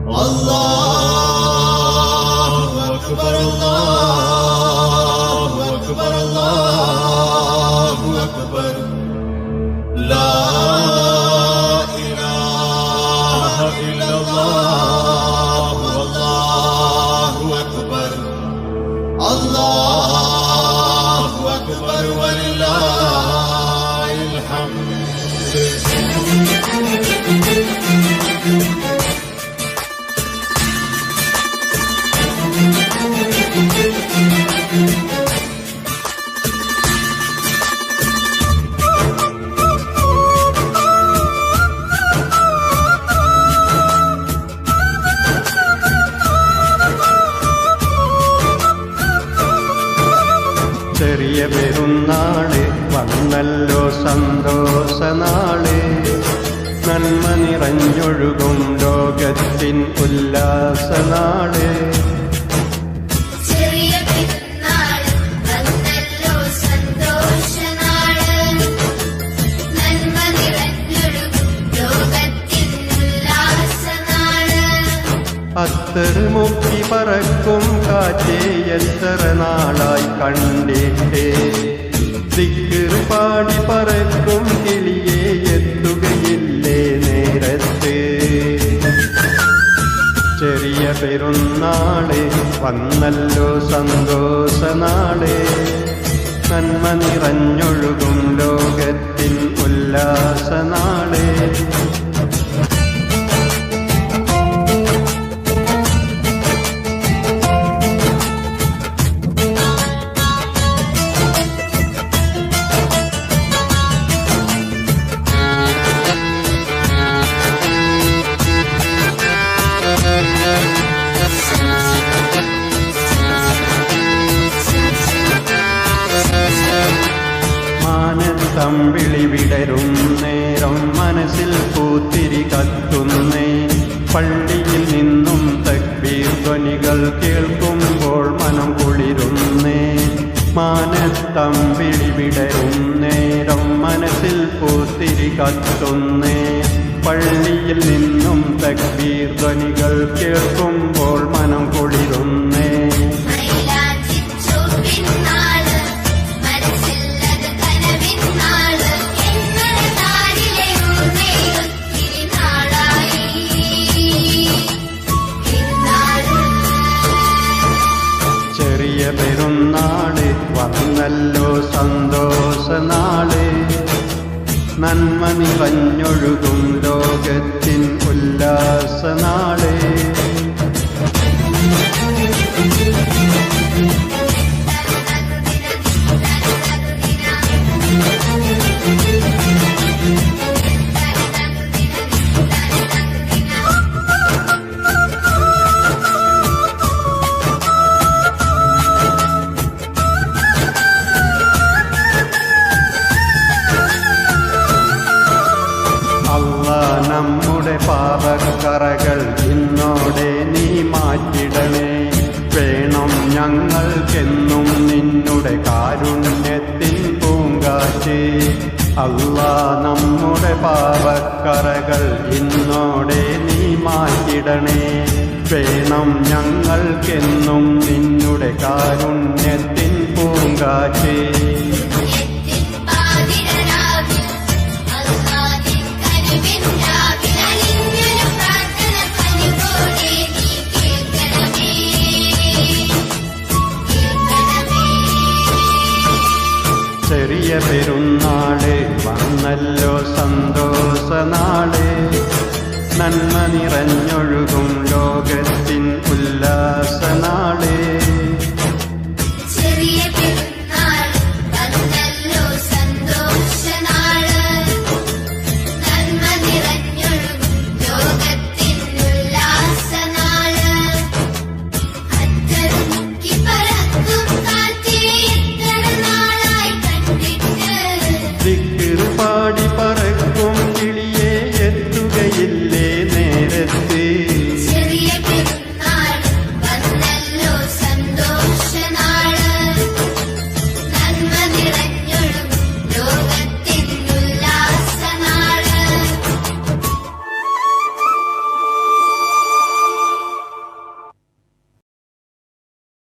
അല്ലാഹു അക്ബർ അല്ലാഹു അക്ബർ അല്ലാഹു അക്ബർ ലാ ഇലാഹ ഇല്ലല്ലാഹു അല്ലാഹു അക്ബർ അല്ലാഹു അക്ബർ വലില്ലാഹിൽ ഹംദ്. ചെറിയ പെരുന്നാള് വന്നല്ലോ സന്തോഷനാള്, നന്മ നിറഞ്ഞൊഴുകും ലോകത്തിൻ ഉല്ലാസനാള്. അത്തറ് മുക്കി പറക്കും കാറ്റേ എത്ര നാളായി കണ്ടിട്ടേ, ദിക്ർ പാടി പറക്കും കിളിയെ എത്തുകയില്ലേ നേരത്ത്. ചെറിയ പെരുന്നാള് വന്നല്ലോ സന്തോഷനാള്, നന്മ നിറഞ്ഞൊഴുകും ലോകത്തിൻ ഉല്ലാസനാള്. തമ്പിളി വിടരും നേരം മനസ്സിൽ പൂത്തിരി കത്തുന്നേ, പള്ളിയിൽ നിന്നും തക്ബീർ ധ്വനികൾ കേൾക്കുമ്പോൾ മനം കുളിരുന്നേ. മാനത്തമ്പിളി വിടരും നേരം മനസ്സിൽ പൂത്തിരി കത്തുന്നേ, പള്ളിയിൽ നിന്നും തക്ബീർ ധ്വനികൾ കേൾക്കുമ്പോൾ മനം കുളിരുന്നേ. പെരുന്നാള് വന്നല്ലോ സന്തോഷനാള്, നന്മ നിറഞ്ഞൊഴുകും ലോകത്തിൻ ഉല്ലാസനാള്. നമ്മുടെ പാപക്കറകൾ ഇന്നോടെ നീ മാറ്റിടണേ, വേണം ഞങ്ങൾക്കെന്നും നിന്നുടെ കാരുണ്യത്തിൻ പൂങ്കാറ്റ്. അല്ലാ നമ്മുടെ പാപക്കറകൾ ഇന്നോടെ നീ മാറ്റിടണേ, വേണം ഞങ്ങൾക്കെന്നും നിന്നുടെ കാരുണ്യത്തിൻ പൂങ്കാറ്റ്. ചെറിയ പെരുന്നാള് വന്നല്ലോ സന്തോഷനാള്, നന്മ നിറഞ്ഞൊഴുകും ലോകത്തിൻ ഉല്ലാസ